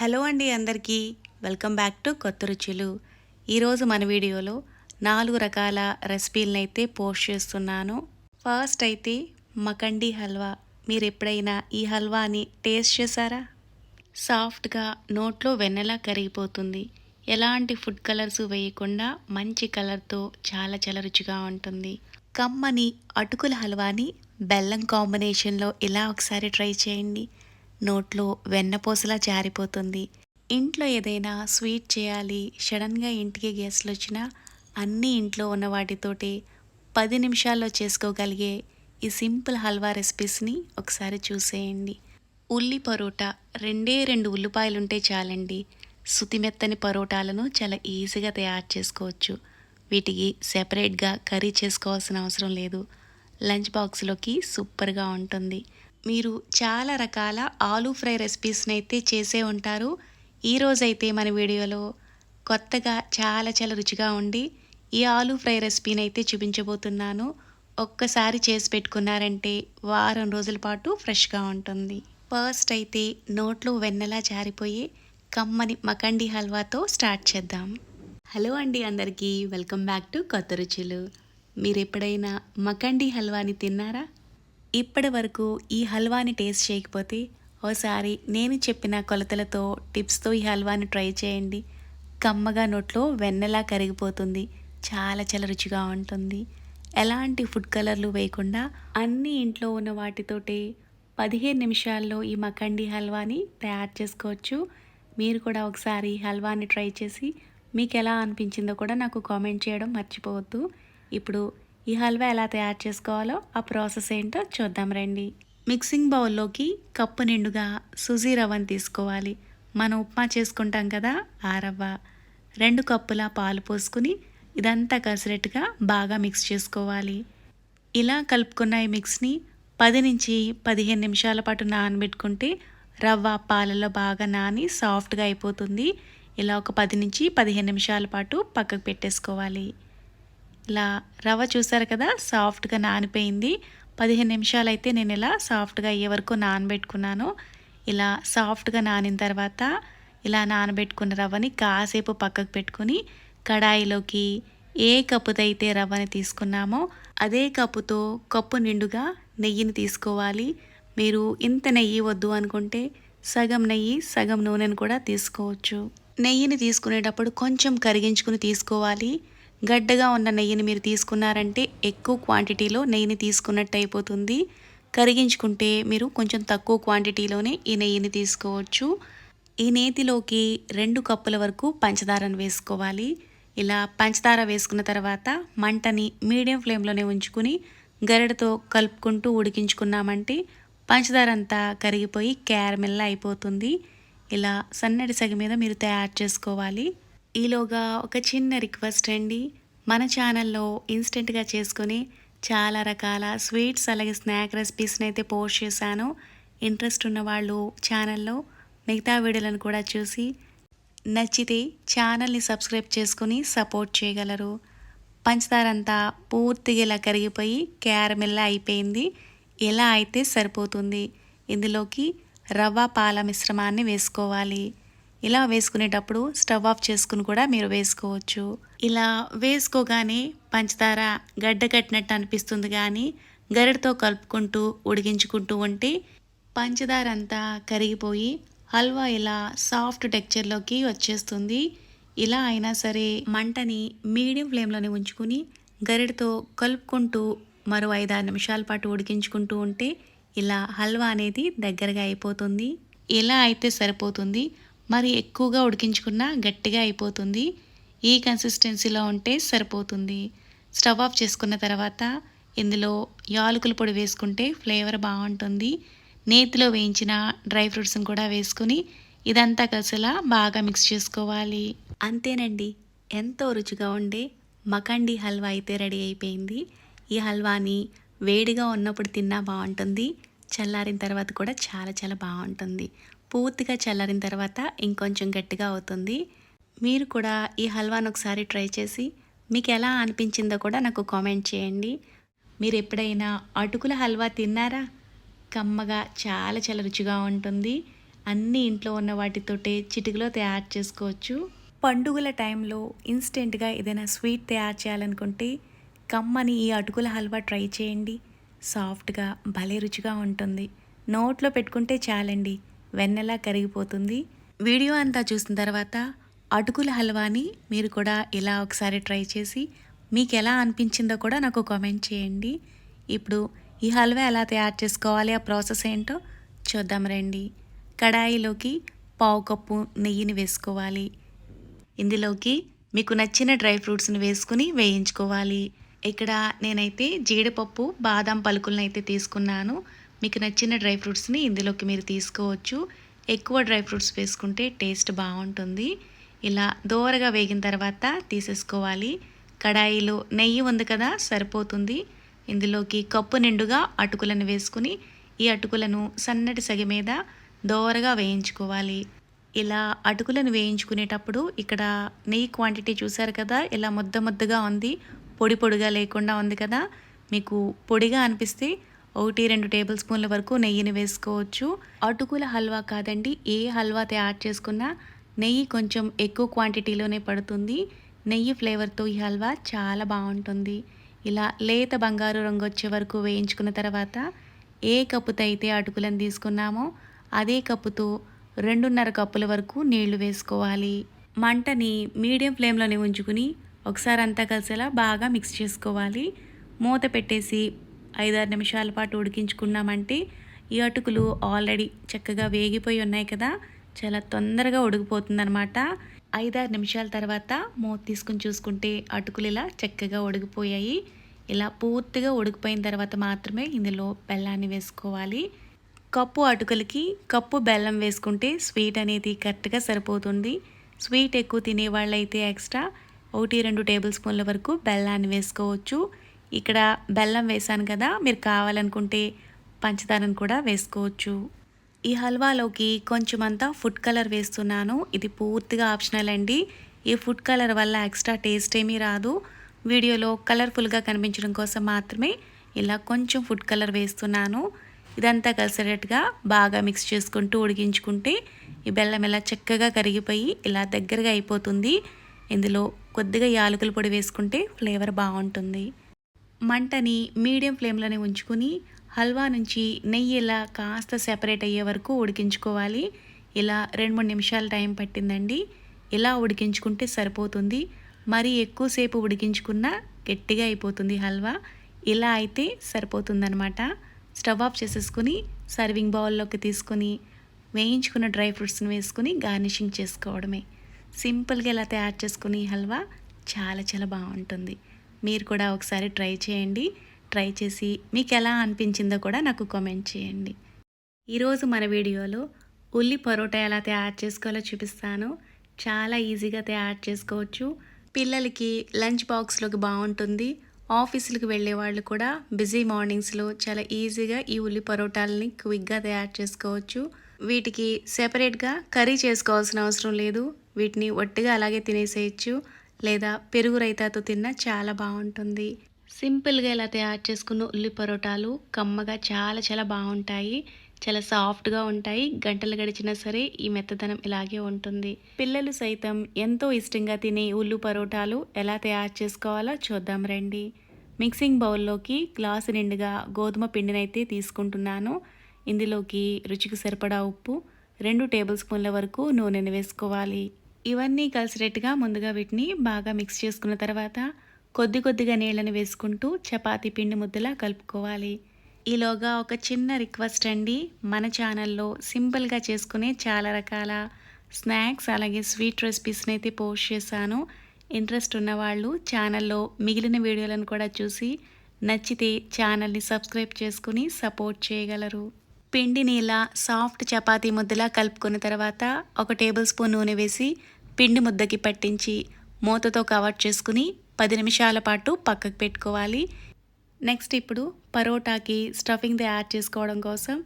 Hello అండి అందరికీ welcome back to కొత్త రుచులు. ఈరోజు మన వీడియోలో 4 రకాల రెసిపీలనైతే పోస్ట్ చేస్తున్నాను. ఫస్ట్ అయితే మకండి హల్వా. మీరు ఎప్పుడైనా ఈ హల్వాని టేస్ట్ చేశారా? సాఫ్ట్గా నోట్లో వెన్నెలా కరిగిపోతుంది. ఎలాంటి ఫుడ్ కలర్స్ వేయకుండా మంచి కలర్తో చాలా చాలా రుచిగా ఉంటుంది. కమ్మని అటుకుల హల్వాని బెల్లం కాంబినేషన్లో ఇలా ఒకసారి ట్రై చేయండి. నోట్లో వెన్నపూసలా జారిపోతుంది. ఇంట్లో ఏదైనా స్వీట్ చేయాలి, సడన్గా ఇంటికి గెస్ట్లు వచ్చినా అన్నీ ఇంట్లో ఉన్న వాటితోటి 10 నిమిషాల్లో చేసుకోగలిగే ఈ సింపుల్ హల్వా రెసిపీస్ని ఒకసారి చూసేయండి. ఉల్లి పరోటా, రెండే 2 ఉల్లిపాయలుంటే చాలండి. సుతిమెత్తని పరోటాలను చాలా ఈజీగా తయారు చేసుకోవచ్చు. వీటికి సెపరేట్గా కర్రీ చేసుకోవాల్సిన అవసరం లేదు. లంచ్ బాక్స్లోకి సూపర్గా ఉంటుంది. మీరు చాలా రకాల ఆలూ ఫ్రై రెసిపీస్ని అయితే చేసే ఉంటారు. ఈరోజైతే మన వీడియోలో కొత్తగా చాలా చాలా రుచిగా ఉండి ఈ ఆలూ ఫ్రై రెసిపీని అయితే చూపించబోతున్నాను. ఒక్కసారి చేసి పెట్టుకున్నారంటే వారం రోజుల పాటు ఫ్రెష్గా ఉంటుంది. ఫస్ట్ అయితే నోట్లో వెన్నెలా జారిపోయి కమ్మని మకండి హల్వాతో స్టార్ట్ చేద్దాం. హలో అండి అందరికీ వెల్కమ్ బ్యాక్ టు కొత్త రుచులు. మీరు ఎప్పుడైనా మకండి హల్వాని తిన్నారా? ఇప్పటి వరకు ఈ హల్వాని టేస్ట్ చేయకపోతే ఓసారి నేను చెప్పిన కొలతలతో టిప్స్తో ఈ హల్వాని ట్రై చేయండి. కమ్మగా నోట్లో వెన్నెలా కరిగిపోతుంది. చాలా చాలా రుచిగా ఉంటుంది. ఎలాంటి ఫుడ్ కలర్లు వేయకుండా అన్ని ఇంట్లో ఉన్న వాటితోటి 15 నిమిషాల్లో ఈ మకండి హల్వాని తయారు చేసుకోవచ్చు. మీరు కూడా ఒకసారి హల్వాని ట్రై చేసి మీకు ఎలా అనిపించిందో కూడా నాకు కామెంట్ చేయడం మర్చిపోవద్దు. ఇప్పుడు ఈ హల్వా ఎలా తయారు చేసుకోవాలో ఆ ప్రాసెస్ ఏంటో చూద్దాం రండి. మిక్సింగ్ బౌల్లోకి కప్పు నిండుగా సుజీ రవ్వని తీసుకోవాలి. మనం ఉప్మా చేసుకుంటాం కదా ఆ రవ్వ. 2 కప్పుల పాలు పోసుకుని ఇదంతా కలిసినట్టుగా బాగా మిక్స్ చేసుకోవాలి. ఇలా కలుపుకున్న ఈ మిక్స్ని 10 నుంచి 15 నిమిషాల పాటు నానబెట్టుకుంటే రవ్వ పాలలో బాగా నాని సాఫ్ట్గా అయిపోతుంది. ఇలా ఒక 10 నుంచి 15 నిమిషాల పాటు పక్కకు పెట్టేసుకోవాలి. ఇలా రవ్వ చూసారు కదా సాఫ్ట్గా నానిపోయింది. 15 నిమిషాలు అయితే నేను ఇలా సాఫ్ట్గా అయ్యే వరకు నానబెట్టుకున్నాను. ఇలా సాఫ్ట్గా నానిన తర్వాత ఇలా నానబెట్టుకున్న రవ్వని కాసేపు పక్కకు పెట్టుకుని కడాయిలోకి ఏ కప్పుతో అయితే రవ్వని తీసుకున్నామో అదే కప్పుతో కప్పు నిండుగా నెయ్యిని తీసుకోవాలి. మీరు ఇంత నెయ్యి వద్దు అనుకుంటే సగం నెయ్యి సగం నూనెను కూడా తీసుకోవచ్చు. నెయ్యిని తీసుకునేటప్పుడు కొంచెం కరిగించుకుని తీసుకోవాలి. గడ్డగా ఉన్న నెయ్యిని మీరు తీసుకున్నారంటే ఎక్కువ క్వాంటిటీలో నెయ్యిని తీసుకున్నట్టు అయిపోతుంది. కరిగించుకుంటే మీరు కొంచెం తక్కువ క్వాంటిటీలోనే ఈ నెయ్యిని తీసుకోవచ్చు. ఈ నేతిలోకి 2 కప్పుల వరకు పంచదారను వేసుకోవాలి. ఇలా పంచదార వేసుకున్న తర్వాత మంటని మీడియం ఫ్లేమ్లోనే ఉంచుకుని గరిటతో కలుపుకుంటూ ఉడికించుకున్నామంటే పంచదార అంతా కరిగిపోయి క్యారమెల్లా అయిపోతుంది. ఇలా సన్నటి సగం మీద మీరు తయారు చేసుకోవాలి. ఈలోగా ఒక చిన్న రిక్వెస్ట్ అండి. మన ఛానల్లో ఇన్స్టెంట్గా చేసుకొని చాలా రకాల స్వీట్స్ అలాగే స్నాక్ రెసిపీస్ని అయితే పోస్ట్ చేశాను. ఇంట్రెస్ట్ ఉన్న వాళ్ళు ఛానల్లో మిగతా వీడియోలను కూడా చూసి నచ్చితే ఛానల్ని సబ్స్క్రైబ్ చేసుకుని సపోర్ట్ చేయగలరు. పంచదార అంతా పూర్తిగా ఇలా కరిగిపోయి క్యారమెల్లా అయిపోయింది. ఇలా అయితే సరిపోతుంది. ఇందులోకి రవ్వ పాల మిశ్రమాన్ని వేసుకోవాలి. ఇలా వేసుకునేటప్పుడు స్టవ్ ఆఫ్ చేసుకుని కూడా మీరు వేసుకోవచ్చు. ఇలా వేసుకోగానే పంచదార గడ్డ కట్టినట్టు అనిపిస్తుంది, కానీ గరిటతో కలుపుకుంటూ ఉడికించుకుంటూ ఉంటే పంచదార అంతా కరిగిపోయి హల్వా ఇలా సాఫ్ట్ టెక్చర్లోకి వచ్చేస్తుంది. ఇలా అయినా సరే మంటని మీడియం ఫ్లేమ్లోనే ఉంచుకుని గరిటతో కలుపుకుంటూ మరో 5-6 నిమిషాల పాటు ఉడికించుకుంటూ ఉంటే ఇలా హల్వా అనేది దగ్గరగా అయిపోతుంది. ఇలా అయితే సరిపోతుంది. మరి ఎక్కువగా ఉడికించుకున్నా గట్టిగా అయిపోతుంది. ఈ కన్సిస్టెన్సీలో ఉంటే సరిపోతుంది. స్టవ్ ఆఫ్ చేసుకున్న తర్వాత ఇందులో యాలకుల పొడి వేసుకుంటే ఫ్లేవర్ బాగుంటుంది. నేతిలో వేయించిన డ్రై ఫ్రూట్స్ని కూడా వేసుకుని ఇదంతా కలిసిలా బాగా మిక్స్ చేసుకోవాలి. అంతేనండి, ఎంతో రుచిగా ఉండే మకండి హల్వా అయితే రెడీ అయిపోయింది. ఈ హల్వాని వేడిగా ఉన్నప్పుడు తిన్నా బాగుంటుంది. చల్లారిన తర్వాత కూడా చాలా చాలా బాగుంటుంది. పూర్తిగా చల్లారిన తర్వాత ఇంకొంచెం గట్టిగా అవుతుంది. మీరు కూడా ఈ హల్వాను ఒకసారి ట్రై చేసి మీకు ఎలా అనిపించిందో కూడా నాకు కామెంట్ చేయండి. మీరు ఎప్పుడైనా అటుకుల హల్వా తిన్నారా? కమ్మగా చాలా చాలా రుచిగా ఉంటుంది. అన్నీ ఇంట్లో ఉన్న వాటితోటే చిటికలో తయారు చేసుకోవచ్చు. పండుగల టైంలో ఇన్స్టెంట్గా ఏదైనా స్వీట్ తయారు చేయాలనుకుంటే కమ్మని ఈ అటుకుల హల్వా ట్రై చేయండి. సాఫ్ట్గా భలే రుచిగా ఉంటుంది. నోట్లో పెట్టుకుంటే చాలండి, వెన్నెలా కరిగిపోతుంది. వీడియో అంతా చూసిన తర్వాత అటుకుల హల్వాని మీరు కూడా ఇలా ఒకసారి ట్రై చేసి మీకు ఎలా అనిపించిందో కూడా నాకు కామెంట్ చేయండి. ఇప్పుడు ఈ హల్వా ఎలా తయారు చేసుకోవాలి, ఆ ప్రాసెస్ ఏంటో చూద్దాం రండి. కడాయిలోకి పావు కప్పు నెయ్యిని వేసుకోవాలి. ఇందులోకి మీకు నచ్చిన డ్రై ఫ్రూట్స్ని వేసుకుని వేయించుకోవాలి. ఇక్కడ నేనైతే జీడిపప్పు, బాదం పలుకులను అయితే తీసుకున్నాను. మీకు నచ్చిన డ్రై ఫ్రూట్స్ని ఇందులోకి మీరు తీసుకోవచ్చు. ఎక్కువ డ్రై ఫ్రూట్స్ వేసుకుంటే టేస్ట్ బాగుంటుంది. ఇలా దోరగా వేగిన తర్వాత తీసేసుకోవాలి. కడాయిలో నెయ్యి ఉంది కదా, సరిపోతుంది. ఇందులోకి కప్పు నిండుగా అటుకులను వేసుకుని ఈ అటుకులను సన్నటి సగ మీద దోరగా వేయించుకోవాలి. ఇలా అటుకులను వేయించుకునేటప్పుడు ఇక్కడ నెయ్యి క్వాంటిటీ చూసారు కదా, ఇలా ముద్ద ముద్దగా ఉంది, పొడి పొడిగా లేకుండా ఉంది కదా. మీకు పొడిగా అనిపిస్తే 1-2 టేబుల్ స్పూన్ల వరకు నెయ్యిని వేసుకోవచ్చు. అటుకుల హల్వా కాదండి, ఏ హల్వా తయారు చేసుకున్నా నెయ్యి కొంచెం ఎక్కువ క్వాంటిటీలోనే పడుతుంది. నెయ్యి ఫ్లేవర్తో ఈ హల్వా చాలా బాగుంటుంది. ఇలా లేత బంగారు రంగు వచ్చే వరకు వేయించుకున్న తర్వాత ఏ కప్పుతో అయితే అటుకులను తీసుకున్నామో అదే కప్పుతో 2.5 కప్పుల వరకు నీళ్లు వేసుకోవాలి. మంటని మీడియం ఫ్లేమ్లోనే ఉంచుకుని ఒకసారి అంతా కలిసేలా బాగా మిక్స్ చేసుకోవాలి. మూత పెట్టేసి 5-6 నిమిషాల పాటు ఉడికించుకున్నామంటే ఈ అటుకులు ఆల్రెడీ చక్కగా వేగిపోయి ఉన్నాయి కదా, చాలా తొందరగా ఉడికిపోతుందనమాట. 5-6 నిమిషాల తర్వాత మూత తీసుకుని చూసుకుంటే అటుకులు ఇలా చక్కగా ఉడికిపోయాయి. ఇలా పూర్తిగా ఉడికిపోయిన తర్వాత మాత్రమే ఇందులో బెల్లాన్ని వేసుకోవాలి. కప్పు అటుకులకి కప్పు బెల్లం వేసుకుంటే స్వీట్ అనేది కరెక్ట్గా సరిపోతుంది. స్వీట్ ఎక్కువ తినే వాళ్ళైతే ఎక్స్ట్రా 1-2 టేబుల్ స్పూన్ల వరకు బెల్లాన్ని వేసుకోవచ్చు. ఇక్కడ బెల్లం వేసాను కదా, మీరు కావాలనుకుంటే పంచదారను కూడా వేసుకోవచ్చు. ఈ హల్వాలోకి కొంచెం అంతా ఫుడ్ కలర్ వేస్తున్నాను. ఇది పూర్తిగా ఆప్షనల్ అండి. ఈ ఫుడ్ కలర్ వల్ల ఎక్స్ట్రా టేస్ట్ ఏమీ రాదు. వీడియోలో కలర్ఫుల్గా కనిపించడం కోసం మాత్రమే ఇలా కొంచెం ఫుడ్ కలర్ వేస్తున్నాను. ఇదంతా కలిసేటట్టుగా బాగా మిక్స్ చేసుకుంటూ ఉడికించుకుంటే ఈ బెల్లం ఇలా చక్కగా కరిగిపోయి ఇలా దగ్గరగా అయిపోతుంది. ఇందులో కొద్దిగా యాలకుల పొడి వేసుకుంటే ఫ్లేవర్ బాగుంటుంది. మంటని మీడియం ఫ్లేమ్లోనే ఉంచుకుని హల్వా నుంచి నెయ్యి ఇలా కాస్త సెపరేట్ అయ్యే వరకు ఉడికించుకోవాలి. ఇలా 2-3 నిమిషాల టైం పట్టిందండి. ఇలా ఉడికించుకుంటే సరిపోతుంది. మరీ ఎక్కువసేపు ఉడికించుకున్నా గట్టిగా అయిపోతుంది హల్వా. ఇలా అయితే సరిపోతుందనమాట. స్టవ్ ఆఫ్ చేసేసుకుని సర్వింగ్ బౌల్లోకి తీసుకుని వేయించుకున్న డ్రై ఫ్రూట్స్ని వేసుకుని గార్నిషింగ్ చేసుకోవడమే. సింపుల్గా ఇలా తయారు చేసుకుని హల్వా చాలా చాలా బాగుంటుంది. మీరు కూడా ఒకసారి ట్రై చేయండి. ట్రై చేసి మీకు ఎలా అనిపించిందో కూడా నాకు కామెంట్ చేయండి. ఈరోజు మన వీడియోలో ఉల్లి పరోటా ఎలా తయారు చేసుకోవాలో చూపిస్తాను. చాలా ఈజీగా తయారు చేసుకోవచ్చు. పిల్లలకి లంచ్ బాక్స్లోకి బాగుంటుంది. ఆఫీసులకు వెళ్ళే వాళ్ళు కూడా బిజీ మార్నింగ్స్లో చాలా ఈజీగా ఈ ఉల్లి పరోటాలని క్విక్గా తయారు చేసుకోవచ్చు. వీటికి సెపరేట్గా కర్రీ చేసుకోవాల్సిన అవసరం లేదు. వీటిని ఒట్టిగా అలాగే తినేసేయచ్చు, లేదా పెరుగు రైతాతో తిన్నా చాలా బాగుంటుంది. సింపుల్గా ఇలా తయారు చేసుకున్న ఉల్లి పరోటాలు కమ్మగా చాలా చాలా బాగుంటాయి. చాలా సాఫ్ట్గా ఉంటాయి. గంటలు గడిచినా సరే ఈ మెత్తదనం ఇలాగే ఉంటుంది. పిల్లలు సైతం ఎంతో ఇష్టంగా తినే ఉల్లి పరోటాలు ఎలా తయారు చేసుకోవాలో చూద్దాం రండి. మిక్సింగ్ బౌల్లోకి గ్లాసు నిండుగా గోధుమ పిండినైతే తీసుకుంటున్నాను. ఇందులోకి రుచికి సరిపడా ఉప్పు, 2 టేబుల్ స్పూన్ల వరకు నూనెను వేసుకోవాలి. ఇవన్నీ కలిసినట్టుగా ముందుగా వీటిని బాగా మిక్స్ చేసుకున్న తర్వాత కొద్దిగా నీళ్ళని వేసుకుంటూ చపాతీ పిండి ముద్దలా కలుపుకోవాలి. ఈలోగా ఒక చిన్న రిక్వెస్ట్ అండి. మన ఛానల్లో సింపుల్గా చేసుకునే చాలా రకాల స్నాక్స్ అలాగే స్వీట్ రెసిపీస్ని అయితే పోస్ట్ చేశాను. ఇంట్రెస్ట్ ఉన్నవాళ్ళు ఛానల్లో మిగిలిన వీడియోలను కూడా చూసి నచ్చితే ఛానల్ని సబ్స్క్రైబ్ చేసుకుని సపోర్ట్ చేయగలరు. పిండిని ఇలా సాఫ్ట్ చపాతీ ముద్దలా కలుపుకున్న తర్వాత 1 టేబుల్ స్పూన్ నూనె వేసి పిండి ముద్దకి పట్టించి మూతతో కవర్ చేసుకుని 10 నిమిషాల పాటు పక్కకు పెట్టుకోవాలి. నెక్స్ట్ ఇప్పుడు పరోటాకి స్టఫింగ్ తయారు చేసుకోవడం కోసం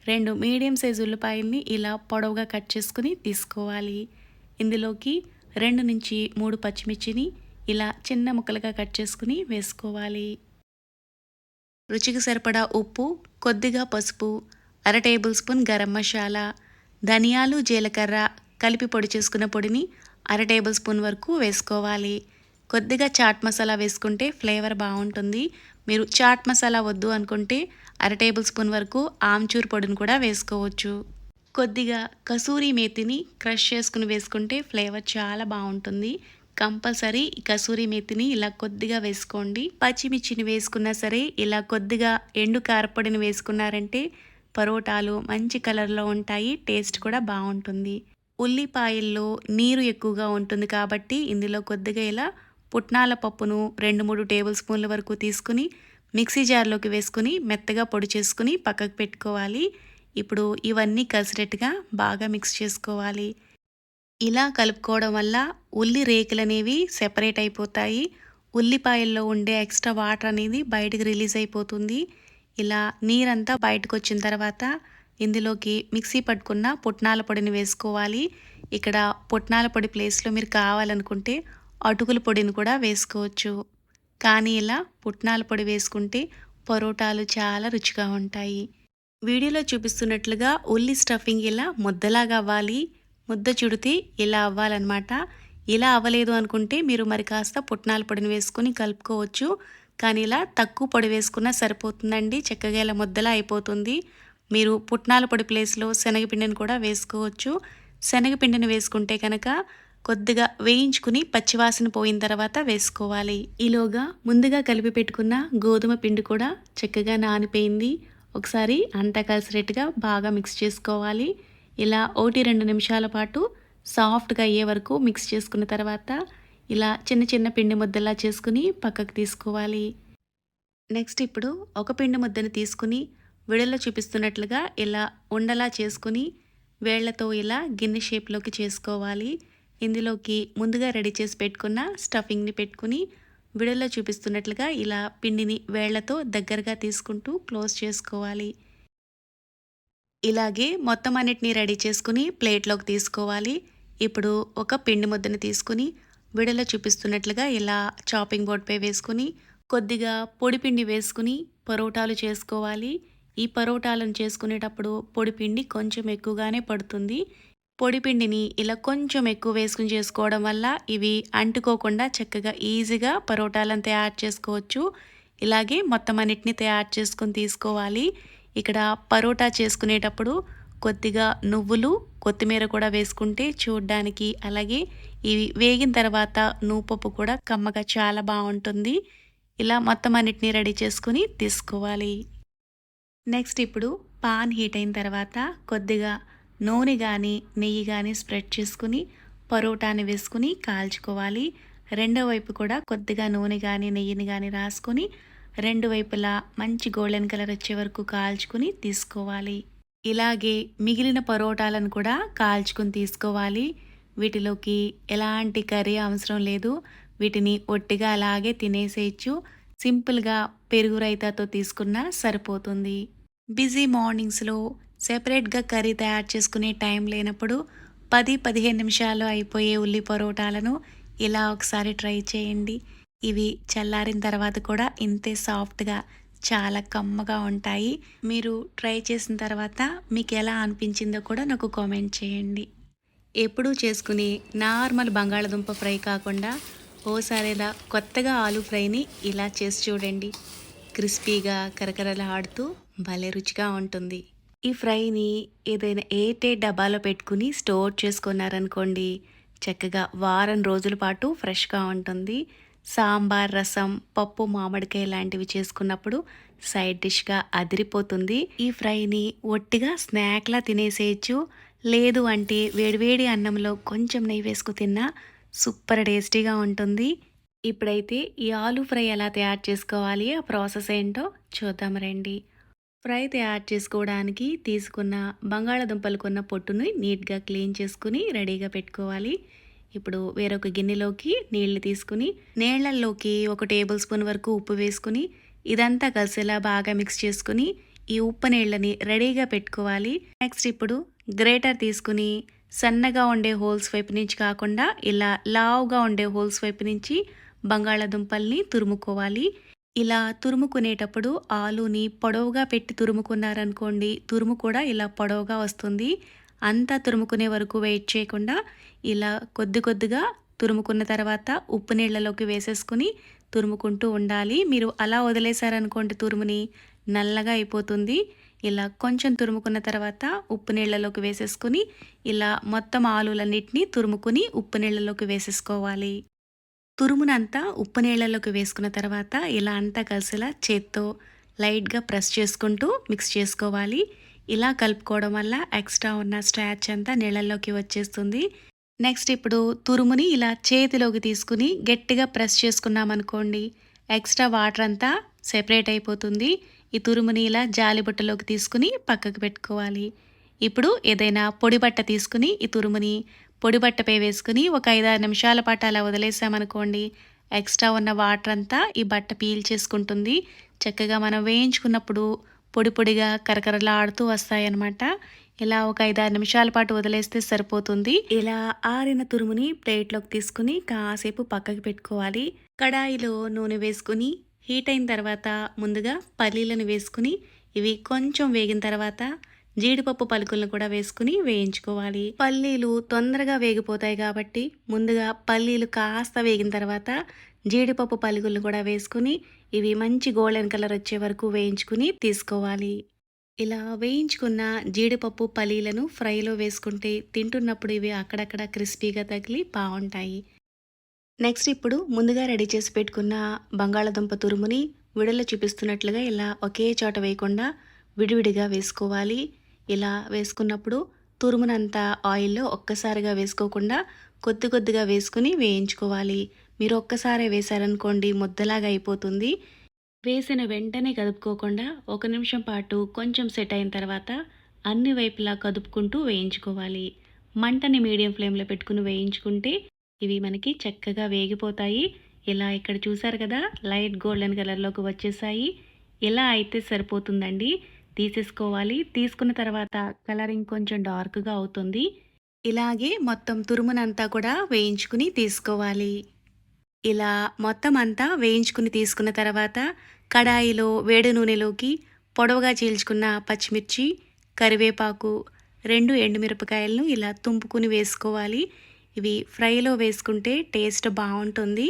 2 మీడియం సైజు ఉల్లిపాయల్ని ఇలా పొడవుగా కట్ చేసుకుని తీసుకోవాలి. ఇందులోకి 2-3 పచ్చిమిర్చిని ఇలా చిన్న ముక్కలుగా కట్ చేసుకుని వేసుకోవాలి. రుచికి సరిపడా ఉప్పు, కొద్దిగా పసుపు, 1/2 టేబుల్ స్పూన్ గరం మసాలా, ధనియాలు జీలకర్ర కలిపి పొడి చేసుకున్న పొడిని 1/2 టేబుల్ స్పూన్ వరకు వేసుకోవాలి. కొద్దిగా చాట్ మసాలా వేసుకుంటే ఫ్లేవర్ బాగుంటుంది. మీరు చాట్ మసాలా వద్దు అనుకుంటే 1/2 టేబుల్ స్పూన్ వరకు ఆమ్చూర్ పొడిని కూడా వేసుకోవచ్చు. కొద్దిగా కసూరి మేతిని క్రష్ చేసుకుని వేసుకుంటే ఫ్లేవర్ చాలా బాగుంటుంది. కంపల్సరీ ఈ కసూరి మేతిని ఇలా కొద్దిగా వేసుకోండి. పచ్చిమిర్చిని వేసుకున్నా సరే ఇలా కొద్దిగా ఎండు కారపొడిని వేసుకున్నారంటే పరోటాలు మంచి కలర్లో ఉంటాయి. టేస్ట్ కూడా బాగుంటుంది. ఉల్లిపాయల్లో నీరు ఎక్కువగా ఉంటుంది కాబట్టి ఇందులో కొద్దిగా ఇలా పుట్నాల పప్పును 2-3 టేబుల్ స్పూన్ల వరకు తీసుకుని మిక్సీ జార్లోకి వేసుకుని మెత్తగా పొడి చేసుకుని పక్కకు పెట్టుకోవాలి. ఇప్పుడు ఇవన్నీ కలిసేటట్టుగా బాగా మిక్స్ చేసుకోవాలి. ఇలా కలుపుకోవడం వల్ల ఉల్లి రేకులు అనేవి సెపరేట్ అయిపోతాయి. ఉల్లిపాయల్లో ఉండే ఎక్స్ట్రా వాటర్ అనేది బయటకు రిలీజ్ అయిపోతుంది. ఇలా నీరంతా బయటకు వచ్చిన తర్వాత ఇందులోకి మిక్సీ పట్టుకున్న పుట్నాల పొడిని వేసుకోవాలి. ఇక్కడ పుట్నాల పొడి ప్లేస్లో మీరు కావాలనుకుంటే అటుకుల పొడిని కూడా వేసుకోవచ్చు. కానీ ఇలా పుట్నాల పొడి వేసుకుంటే పరోటాలు చాలా రుచిగా ఉంటాయి. వీడియోలో చూపిస్తున్నట్లుగా ఉల్లి స్టఫింగ్ ఇలా ముద్దలాగా అవ్వాలి. ముద్ద చుడితే ఇలా అవ్వాలన్నమాట. ఇలా అవ్వలేదు అనుకుంటే మీరు మరి కాస్త పుట్నాల పొడిని వేసుకొని కలుపుకోవచ్చు. కానీ ఇలా తక్కువ పొడి వేసుకున్నా సరిపోతుందండి. చక్కగా ఇలా ముద్దలా అయిపోతుంది. మీరు పుట్నాల పొడి ప్లేస్లో శనగపిండిని కూడా వేసుకోవచ్చు. శనగపిండిని వేసుకుంటే కనుక కొద్దిగా వేయించుకుని పచ్చివాసన పోయిన తర్వాత వేసుకోవాలి. ఈలోగా ముందుగా కలిపి పెట్టుకున్న గోధుమ పిండి కూడా చక్కగా నానిపోయింది. ఒకసారి అంతా కలిసినట్టుగా బాగా మిక్స్ చేసుకోవాలి. ఇలా 1-2 నిమిషాల పాటు సాఫ్ట్గా అయ్యే వరకు మిక్స్ చేసుకున్న తర్వాత ఇలా చిన్న చిన్న పిండి ముద్దలా చేసుకుని పక్కకు తీసుకోవాలి. నెక్స్ట్ ఇప్పుడు ఒక పిండి ముద్దను తీసుకుని వీడియోలో చూపిస్తున్నట్లుగా ఇలా ఉండలా చేసుకుని వేళ్లతో ఇలా గిన్నె షేప్లోకి చేసుకోవాలి. ఇందులోకి ముందుగా రెడీ చేసి పెట్టుకున్న స్టఫింగ్ని పెట్టుకుని వీడియోలో చూపిస్తున్నట్లుగా ఇలా పిండిని వేళ్లతో దగ్గరగా తీసుకుంటూ క్లోజ్ చేసుకోవాలి. ఇలాగే మొత్తం అన్నిటినీ రెడీ చేసుకుని ప్లేట్లోకి తీసుకోవాలి. ఇప్పుడు ఒక పిండి ముద్దను తీసుకుని వీడియోలో చూపిస్తున్నట్లుగా ఇలా చాపింగ్ బోర్డ్పై వేసుకుని కొద్దిగా పొడిపిండి వేసుకుని పరోటాలు చేసుకోవాలి. ఈ పరోటాలను చేసుకునేటప్పుడు పొడిపిండి కొంచెం ఎక్కువగానే పడుతుంది. పొడిపిండిని ఇలా కొంచెం ఎక్కువ వేసుకుని చేసుకోవడం వల్ల ఇవి అంటుకోకుండా చక్కగా ఈజీగా పరోటాలను తయారు చేసుకోవచ్చు. ఇలాగే మొత్తం అన్నిటిని తయారు చేసుకుని తీసుకోవాలి. ఇక్కడ పరోటా చేసుకునేటప్పుడు కొద్దిగా నువ్వులు కొత్తిమీర కూడా వేసుకుంటే చూడడానికి, అలాగే ఇవి వేగిన తర్వాత నూపప్పు కూడా కమ్మగా చాలా బాగుంటుంది. ఇలా మొత్తం అన్నిటిని రెడీ చేసుకుని తీసుకోవాలి. నెక్స్ట్ ఇప్పుడు పాన్ హీట్ అయిన తర్వాత కొద్దిగా నూనె కానీ నెయ్యి కానీ స్ప్రెడ్ చేసుకుని పరోటాని వేసుకుని కాల్చుకోవాలి. రెండో వైపు కూడా కొద్దిగా నూనె కానీ నెయ్యిని కానీ రాసుకొని రెండు వైపులా మంచి గోల్డెన్ కలర్ వచ్చే వరకు కాల్చుకుని తీసుకోవాలి. ఇలాగే మిగిలిన పరోటాలను కూడా కాల్చుకుని తీసుకోవాలి. వీటిలోకి ఎలాంటి కర్రీ అవసరం లేదు. వీటిని ఒట్టిగా అలాగే తినేసేయచ్చు. సింపుల్గా పెరుగు రైతాతో తీసుకున్నా సరిపోతుంది. బిజీ మార్నింగ్స్లో సెపరేట్గా కర్రీ తయారు చేసుకునే టైం లేనప్పుడు 10-15 నిమిషాల్లో అయిపోయే ఉల్లి పరోటాలను ఇలా ఒకసారి ట్రై చేయండి. ఇవి చల్లారిన తర్వాత కూడా ఇంతే సాఫ్ట్గా చాలా కమ్మగా ఉంటాయి. మీరు ట్రై చేసిన తర్వాత మీకు ఎలా అనిపించిందో కూడా నాకు కామెంట్ చేయండి. ఎప్పుడూ చేసుకునే నార్మల్ బంగాళదుంప ఫ్రై కాకుండా ఓసారి ఇలా కొత్తగా ఆలు ఫ్రైని ఇలా చేసి చూడండి. క్రిస్పీగా కరకరలాడుతూ భలే రుచిగా ఉంటుంది. ఈ ఫ్రైని ఏదైనా ఎయిర్టైట్ డబ్బాలో పెట్టుకుని స్టోర్ చేసుకున్నారనుకోండి, చక్కగా వారం రోజుల పాటు ఫ్రెష్గా ఉంటుంది. సాంబార్, రసం, పప్పు, మామిడికాయ లాంటివి చేసుకున్నప్పుడు సైడ్ డిష్గా అదిరిపోతుంది. ఈ ఫ్రైని ఒట్టిగా స్నాక్లా తినేసేయచ్చు. లేదు అంటే వేడివేడి అన్నంలో కొంచెం నెయ్యి వేసుకు తిన్నా సూపర్ టేస్టీగా ఉంటుంది. ఇప్పుడైతే ఈ ఆలు ఫ్రై ఎలా తయారు చేసుకోవాలి, ఆ ప్రాసెస్ ఏంటో చూద్దాం రండి. ఫ్రై తయారు చేసుకోవడానికి తీసుకున్న బంగాళాదుంపలకున్న పొట్టుని నీట్గా క్లీన్ చేసుకుని రెడీగా పెట్టుకోవాలి. ఇప్పుడు వేరొక గిన్నెలోకి నీళ్లు తీసుకుని నీళ్లలోకి 1 టేబుల్ స్పూన్ వరకు ఉప్పు వేసుకుని ఇదంతా కలిసేలా బాగా మిక్స్ చేసుకుని ఈ ఉప్పు నీళ్ళని రెడీగా పెట్టుకోవాలి. నెక్స్ట్ ఇప్పుడు గ్రేటర్ తీసుకుని సన్నగా ఉండే హోల్స్ వైపు నుంచి కాకుండా ఇలా లావుగా ఉండే హోల్స్ వైపు నుంచి బంగాళాదుంపల్ని తురుముకోవాలి. ఇలా తురుముకునేటప్పుడు ఆలుని పొడవుగా పెట్టి తురుముకున్నారనుకోండి, తురుము కూడా ఇలా పొడవుగా వస్తుంది. అంతా తురుముకునే వరకు వెయిట్ చేయకుండా ఇలా కొద్ది కొద్దిగా తురుముకున్న తర్వాత ఉప్పు నీళ్ళలోకి వేసేసుకుని తురుముకుంటూ ఉండాలి. మీరు అలా వదిలేశారనుకోండి తురుముని నల్లగా అయిపోతుంది. ఇలా కొంచెం తురుముకున్న తర్వాత ఉప్పు నీళ్ళలోకి వేసేసుకుని ఇలా మొత్తం ఆలులన్నిటినీ తురుముకుని ఉప్పు నీళ్ళలోకి వేసేసుకోవాలి. తురుమునంతా ఉప్పు నీళ్ళలోకి వేసుకున్న తర్వాత ఇలా అంతా కలిసేలా చేత్తో లైట్గా ప్రెస్ చేసుకుంటూ మిక్స్ చేసుకోవాలి. ఇలా కలుపుకోవడం వల్ల ఎక్స్ట్రా ఉన్న స్టార్చ్ అంతా నీళ్ళల్లోకి వచ్చేస్తుంది. నెక్స్ట్ ఇప్పుడు తురుముని ఇలా చేతిలోకి తీసుకుని గట్టిగా ప్రెస్ చేసుకున్నామనుకోండి, ఎక్స్ట్రా వాటర్ అంతా సెపరేట్ అయిపోతుంది. ఈ తురుముని ఇలా జాలిబుట్టలోకి తీసుకుని పక్కకు పెట్టుకోవాలి. ఇప్పుడు ఏదైనా పొడి బట్ట తీసుకుని ఈ తురుముని పొడి బట్టపై వేసుకుని ఒక 5-6 నిమిషాల పాటు అలా వదిలేసామనుకోండి, ఎక్స్ట్రా ఉన్న వాటర్ అంతా ఈ బట్ట పీల్ చేసుకుంటుంది. చక్కగా మనం వేయించుకున్నప్పుడు పొడి పొడిగా కరకరలాడుతూ వస్తాయన్నమాట. ఇలా ఒక 5-6 నిమిషాల పాటు వదిలేస్తే సరిపోతుంది. ఇలా ఆరిన తురుముని ప్లేట్లోకి తీసుకుని కాసేపు పక్కకి పెట్టుకోవాలి. కడాయిలో నూనె వేసుకుని హీట్ అయిన తర్వాత ముందుగా పల్లీలను వేసుకుని ఇవి కొంచెం వేగిన తర్వాత జీడిపప్పు పలుకులను కూడా వేసుకుని వేయించుకోవాలి. పల్లీలు తొందరగా వేగిపోతాయి కాబట్టి ముందుగా పల్లీలు కాస్త వేగిన తర్వాత జీడిపప్పు పలుకులను కూడా వేసుకుని ఇవి మంచి గోల్డెన్ కలర్ వచ్చే వరకు వేయించుకుని తీసుకోవాలి. ఇలా వేయించుకున్న జీడిపప్పు పల్లీలను ఫ్రైలో వేసుకుంటే తింటున్నప్పుడు ఇవి అక్కడక్కడ క్రిస్పీగా తగిలి బాగుంటాయి. నెక్స్ట్ ఇప్పుడు ముందుగా రెడీ చేసి పెట్టుకున్న బంగాళదుంప తురుముని విడలో చూపిస్తున్నట్లుగా ఇలా ఒకే చోట వేయకుండా విడివిడిగా వేసుకోవాలి. ఇలా వేసుకున్నప్పుడు తురుమునంతా ఆయిల్లో ఒక్కసారిగా వేసుకోకుండా కొద్ది కొద్దిగా వేసుకుని వేయించుకోవాలి. మీరు ఒక్కసారే వేశారనుకోండి ముద్దలాగా అయిపోతుంది. వేసిన వెంటనే కదుపుకోకుండా 1 నిమిషం పాటు కొంచెం సెట్ అయిన తర్వాత అన్ని వైపులా కదుపుకుంటూ వేయించుకోవాలి. మంటని మీడియం ఫ్లేమ్లో పెట్టుకుని వేయించుకుంటే ఇవి మనకి చక్కగా వేగిపోతాయి. ఇలా ఇక్కడ చూసారు కదా, లైట్ గోల్డెన్ కలర్లోకి వచ్చేసాయి. ఇలా అయితే సరిపోతుందండి. తీసేసుకోవాలి. తీసుకున్న తర్వాత కలర్ ఇంకొంచెం డార్క్గా అవుతుంది. ఇలాగే మొత్తం తురుమునంతా కూడా వేయించుకుని తీసుకోవాలి. ఇలా మొత్తం అంతా వేయించుకుని తీసుకున్న తర్వాత కడాయిలో వేడి నూనెలోకి పొడవుగా చీల్చుకున్న పచ్చిమిర్చి, కరివేపాకు, 2 ఎండుమిరపకాయలను ఇలా తుంపుకుని వేసుకోవాలి. ఇవి ఫ్రైలో వేసుకుంటే టేస్ట్ బాగుంటుంది.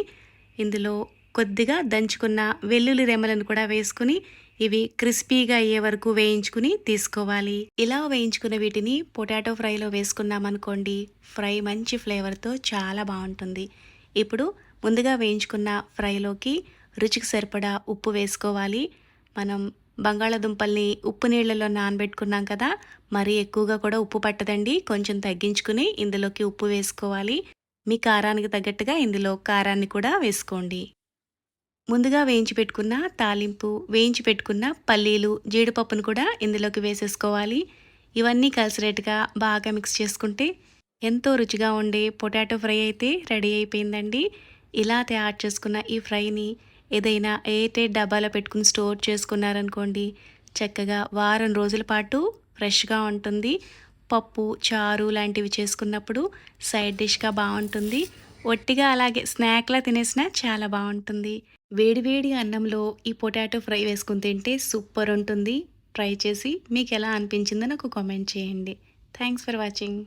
ఇందులో కొద్దిగా దంచుకున్న వెల్లుల్లి రెమ్మలను కూడా వేసుకుని ఇవి క్రిస్పీగా అయ్యే వరకు వేయించుకుని తీసుకోవాలి. ఇలా వేయించుకున్న వీటిని పొటాటో ఫ్రైలో వేసుకున్నామనుకోండి, ఫ్రై మంచి ఫ్లేవర్తో చాలా బాగుంటుంది. ఇప్పుడు ముందుగా వేయించుకున్న ఫ్రైలోకి రుచికి సరిపడా ఉప్పు వేసుకోవాలి. మనం బంగాళాదుంపల్ని ఉప్పు నీళ్ళలో నానబెట్టుకున్నాం కదా, మరీ ఎక్కువగా కూడా ఉప్పు పట్టదండి. కొంచెం తగ్గించుకుని ఇందులోకి ఉప్పు వేసుకోవాలి. మీ కారానికి తగ్గట్టుగా ఇందులో కారాన్ని కూడా వేసుకోండి. ముందుగా వేయించి పెట్టుకున్న తాలింపు, వేయించి పెట్టుకున్న పల్లీలు, జీడిపప్పును కూడా ఇందులోకి వేసేసుకోవాలి. ఇవన్నీ కలిసినట్టుగా బాగా మిక్స్ చేసుకుంటే ఎంతో రుచిగా ఉండే పొటాటో ఫ్రై అయితే రెడీ అయిపోయిందండి. ఇలా తయారు చేసుకున్న ఈ ఫ్రైని ఏదైనా ఎయిర్‌టైట్ డబ్బాలో పెట్టుకుని స్టోర్ చేసుకున్నారనుకోండి, చక్కగా వారం రోజుల పాటు ఫ్రెష్గా ఉంటుంది. పప్పు, చారు లాంటివి చేసుకున్నప్పుడు సైడ్ డిష్గా బాగుంటుంది. ఒట్టిగా అలాగే స్నాక్లా తినేసినా చాలా బాగుంటుంది. వేడివేడి అన్నంలో ఈ పొటాటో ఫ్రై వేసుకుని తింటే సూపర్ ఉంటుంది. ట్రై చేసి మీకు ఎలా అనిపించిందో నాకు కామెంట్ చేయండి. Thanks for watching.